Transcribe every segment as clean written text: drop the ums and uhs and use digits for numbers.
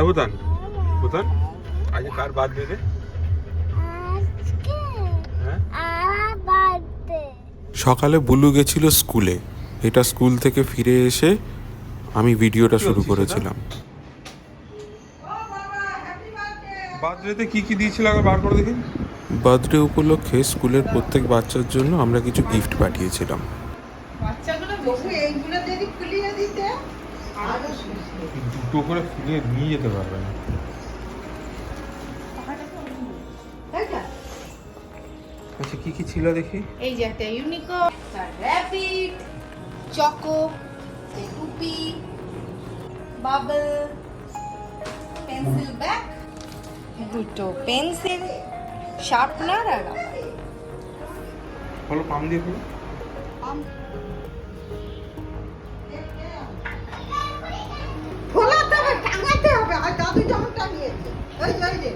ভুতান ভুতান আজ কার বার্থডে রে? সকালে বুলু গেছিল স্কুলে। এটা স্কুল থেকে ফিরে এসে আমি ভিডিওটা শুরু করেছিলাম। বার্থডেতে কি কি দিয়েছিল আগে বার করে দেখি। বার্থডে উপলক্ষে স্কুলের প্রত্যেক বাচ্চার জন্য আমরা কিছু গিফট পাঠিয়েছিলাম। দুটো করে ফুলিয়ে নিয়ে যেতে পারবে না। আচ্ছা কি কি ছিল দেখি। এই যে একটা ইউনিকর্ন, র‍্যাপিড, চকো, টুপি, বাবল, পেন্সিল ব্যাগ, দুটো পেন্সিল, শার্পনার আর রাবার। বলো পাম দিয়ে খুলো। খোলাতে হবে, টাঙাতে হবে। আর দাদু যেমন টাঙিয়েছে ওই যে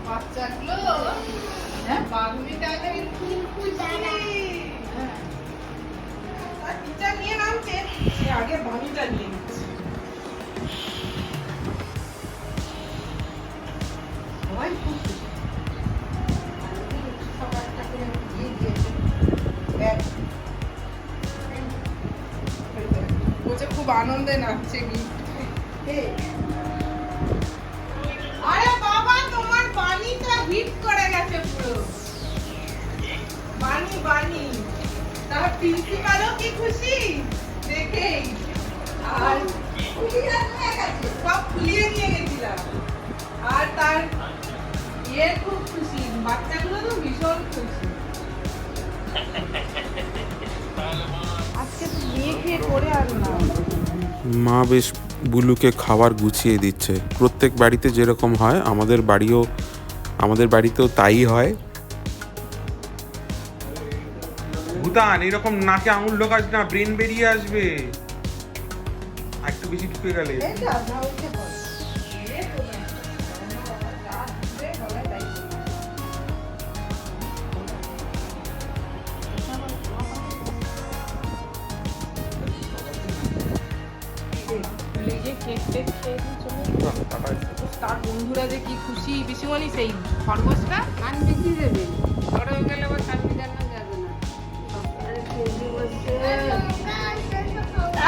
বাচ্চাগুলো হ্যাঁ বাগুনি টাঙাই ফুল টিচার নিয়ে নামছে, সে আগে বানিটা নিয়ে নিচ্ছে। সবাই খুব সবাইটা করে দিয়ে দিয়েছে ব্যাগ। বলছে খুব আনন্দে নাচছে গিফট। আরে বাবা তোমার বানিটা হিট করে গেছে পুরো। বানি তার প্রিন্সিপালও কি খুশি দেখেই। আর সব ফুলিয়ে নিয়ে গেছিলাম। আর তার খুব খুশি, বাচ্চাগুলো তো ভীষণ খুশি। আজকে তো বিয়ে খেয়ে করে আর না। মা বেশ বুলুকে খাবার গুছিয়ে দিচ্ছে। প্রত্যেক বাড়িতে যেরকম হয় আমাদের বাড়িতেও তাই হয়। ভুতান এরকম নাকে আঙুল ঢোকাস না, ব্রেন বেরিয়ে আসবে। একটু বেশি ঢুকে গেলে তার বন্ধুরা যে কি খুশি। পিসিমণি সেই খরগোশটা বেশি দেবে, বড় হয়ে গেলে আবার জানা যাবে না।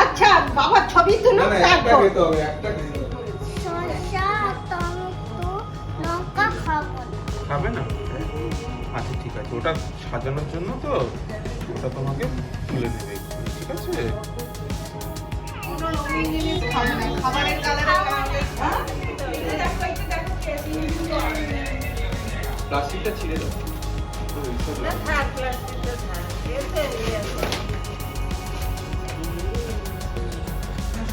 আচ্ছা বাবা ছবি তুলো, খাবে না? আচ্ছা ঠিক আছে, ওটা সাজানোর জন্য তো ওটা তোমাকে তুলে নেবে, ঠিক আছে? খাবারের প্লাস্টিকটা ছিঁড়ে দাও।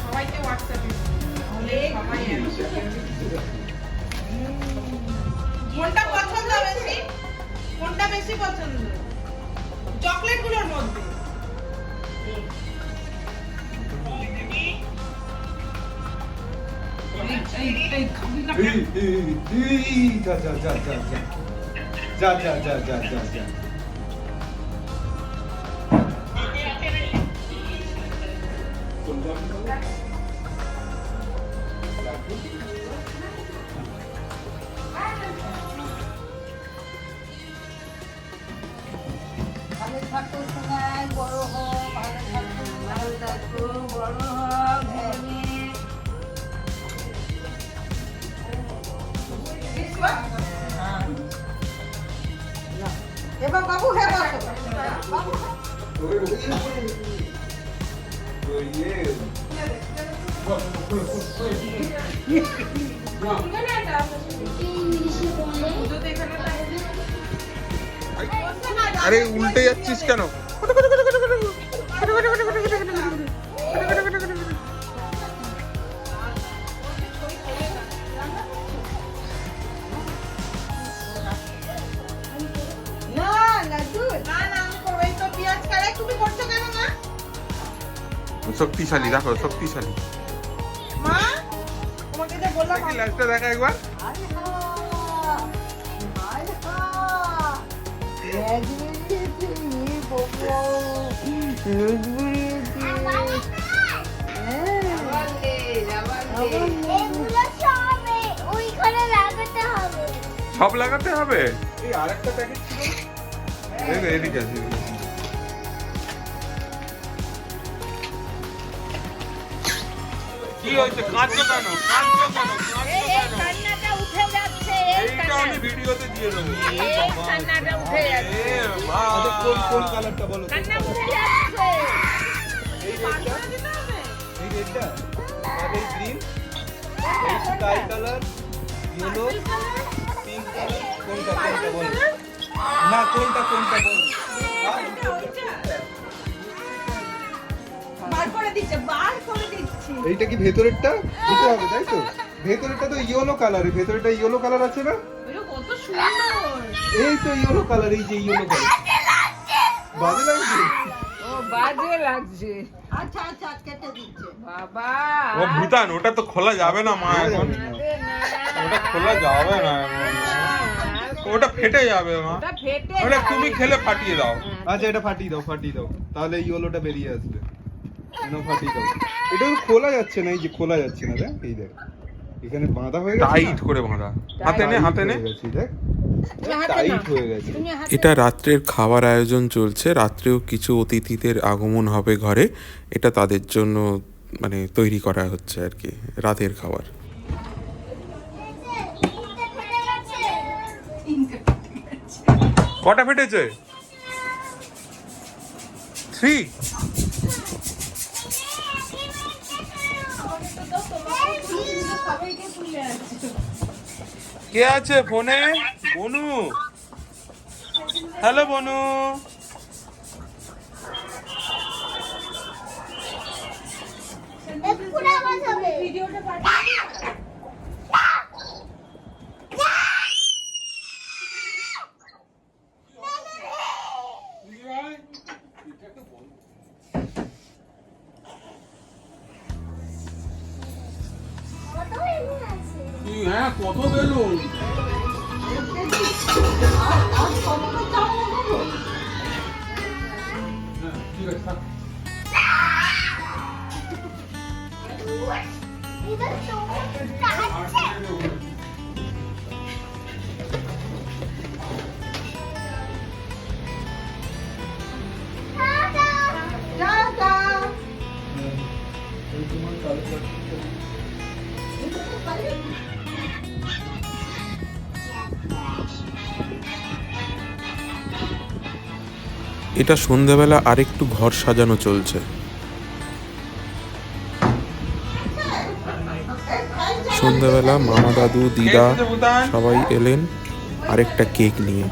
সবাইকে হোয়াটসঅ্যাপে কোনটা পছন্দ বেশি? কোনটা বেশি পছন্দ চকলেটগুলোর মধ্যে? যা ভালো থাকো সবাই, বড় হও, ভালো থাকো, ভালো থাকো, বড় হও, ভেবে এবার বাবু হ্যাঁ বাবু আরে উল্টে যাচ্ছিস কেন? শক্তিশালী দেখো, শক্তিশালী। মা তোমাকে যে বললাম লাস্টটা দেখা একবার। সব লাগাতে হবে। এই আরেকটা প্যাকেট ছিল, এদিকে আছে। কি হয়েছে? কাঁদছো কেন? কাঁদছো কেন? কান্নাটা উঠে যাচ্ছে, এইটা আমি ভিডিওতে দিয়ে দেবো। কান্নাটা উঠে যাচ্ছে, কোন কালারটা বলো? কান্না উঠে যাচ্ছে। এই রেডটা, আর এই গ্রিন, এই sky colour, yellow, pink colour, কোনটা বলো? না কোনটা বলো? এইটা কি ভেতরেরটা দিতে হবে, তাই তো? ভেতরেরটা তো ইয়েলো কালার, ভেতরেরটা ইয়েলো কালার আছে না? কত সুন্দর, এই তো ইয়েলো কালার, এই যে ইয়েলো কালার। বাজে লাগছে? ও বাজে লাগছে। আচ্ছা আচ্ছা কেটে দিচ্ছে বাবা ও ভুতান, ওটা তো খোলা যাবে না মা এখন। ওটা খোলা যাবে না, ওটা ফেটে যাবে মা। ওটা ফেটে ওটা তুমি খেলে ফাটিয়ে দাও। আচ্ছা এটা ফাটিয়ে দাও, তাহলে ইয়েলোটা বেরিয়ে আসবে। ফাটিয়ে দাও। এটা তো খোলা যাচ্ছে না, এই যে খোলা যাচ্ছে না, দেখ এই দেখ এখানে বাঁধা হয়ে গেছে, টাইট করে বাঁধা। হাতে নে, হাতে নে। দেখ টাইট হয়ে গেছে। এটা রাত্রের খাবার আয়োজন চলছে। রাত্রেও কিছু অতিথিদের আগমন হবে ঘরে, এটা তাদের জন্য মানে তৈরি করা হচ্ছে আর কি, রাতের খাবার। কটা ফেটেছে? 3। কে আছে ফোনে? বনু। হ্যালো বনু। হ্যাঁ, কত বেলুন। ঠিক আছে, থাক। এটা সন্ধ্যাবেলা আরেকটু ঘর সাজানো চলছে। সন্ধ্যাবেলা মামা, দাদু, দিদা সবাই এলেন আরেকটা কেক নিয়ে।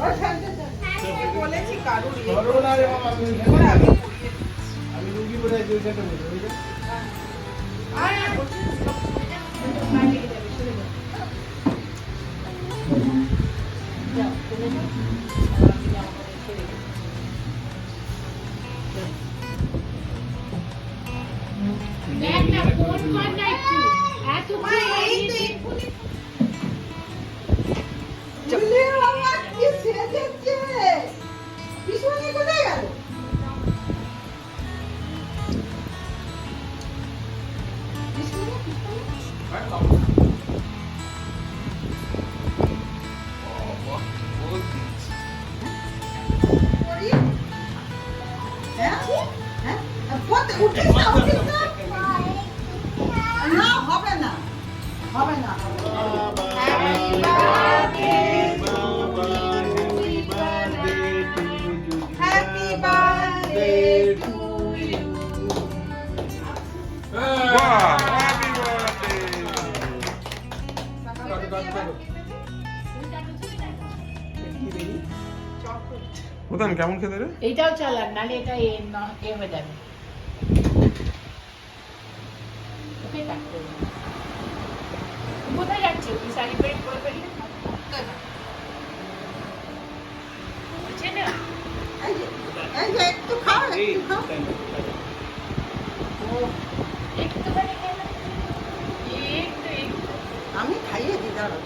প্রধান কেমন খেতে রে? এইটাও চালান, নালে এটা এ হয়ে যাবে। ওকে কাটতে হবে। কোথায় যাচ্ছে? তুই শাড়ি পরে পরে বেরিয়ে বুঝছে না? এই যে একটু খাও ও একটুখানি খেলে একটু আমি খাইয়ে দিই, দাঁড়ো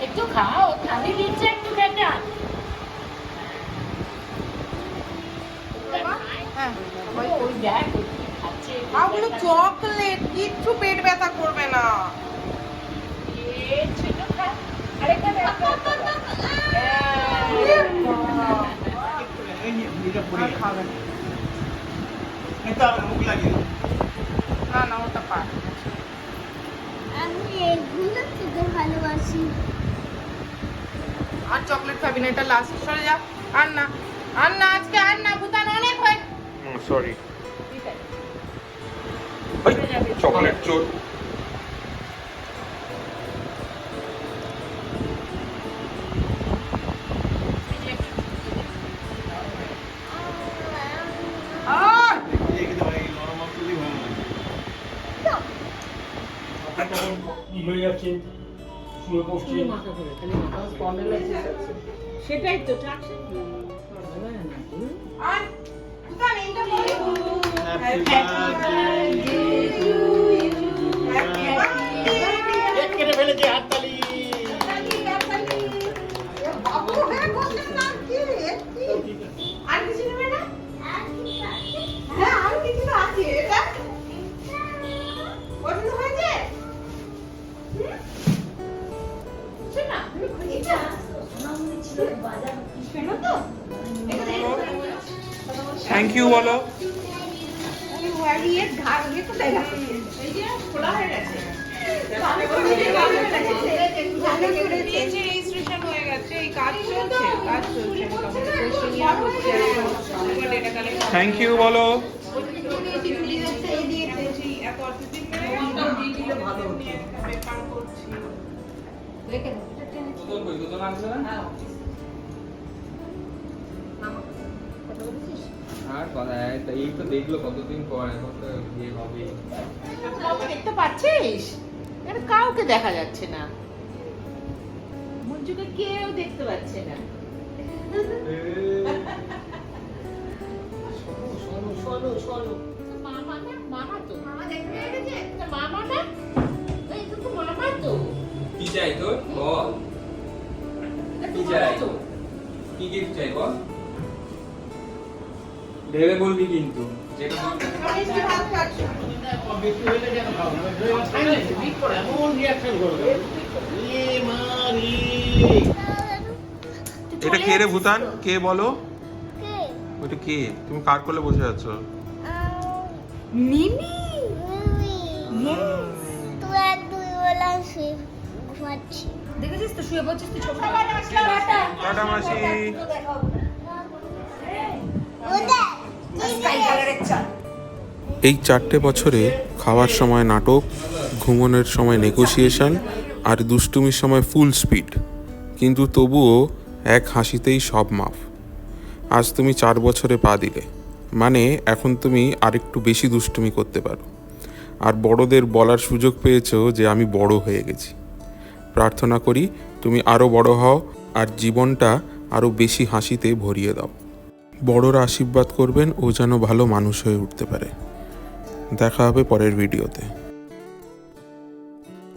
একটু খাও, খালি দিচ্ছে একটু খেটা। ওগুলো চকলেট, কিচ্ছু পেট ব্যথা করবে না। আর খাবে না। না না ওটা পার। আমি এগুলো খেতে ভালোবাসি। আর চকলেট খাবি না, এটা লাস্ট। সরে যা। আর না আর না, আজকে আর না, ভুতান অনেক হয়। সরি ঠিক আছে। চকলেট চোর। আর সেটাই তো আর ভুতান এইটা বলে বাবু হয়ে বসে না কি আর কিছু নেবে না? হ্যাঁ আর কিছু তো আছে এটা পছন্দ হয়েছে? শোনা, এটা শোনো তো? থ্যাংক ইউ বলো। এই যে খোলা হয়ে গেছে। রেজিস্ট্রেশন হয়ে গেছে, এই কাজ চলছে মোটামুটি। Questionnaire হচ্ছে, এবার data collection থ্যাংক ইউ বলো। এত অর্থিক দিয়ে দিলে ভালো হতো। পেপার করছি। আর কথা এই তো দেখলো কতদিন পর এখন তো বিয়ে হবে। বাবা দেখতে পাচ্ছিস এর কাউকে দেখা যাচ্ছে না মঞ্জুকে কেউ দেখতে পাচ্ছে না শোনো শোনো মামা না মামা তো মামা দেখতে গেছে মামা না এই তো মামা তো কি চাই তোর বল কি চাই কি গিফট চাই বল ভেবে বলবি কিন্তু যেটা এটা কে রে ভুতান? কে বলো? কে? ওটা কে? তুমি কার কোলে বসে আছো? মিমি মিমি। তুই আর দুই বেলা শুয়ে ঘুমাচ্ছি। দেখেছিস তো, শুয়ে পড়ছিস তুই। ছোট টাটা মাসি। এই 4টে বছরে খাওয়ার সময় নাটক, ঘুমোনোর সময় নেগোসিয়েশন আর দুষ্টুমির সময় ফুল স্পিড, কিন্তু তবুও এক হাসিতেই সব মাফ। আজ তুমি 4 বছরে পা দিলে, মানে এখন তুমি আরেকটু বেশি দুষ্টুমি করতে পারো, আর বড়দের বলার সুযোগ পেয়েছো যে আমি বড় হয়ে গেছি। প্রার্থনা করি তুমি আরও বড় হও আর জীবনটা আরও বেশি হাসিতে ভরিয়ে দাও। বড়রা আশীর্বাদ করবেন ও যেন ভালো মানুষ হয়ে উঠতে পারে। দেখা হবে পরের ভিডিওতে।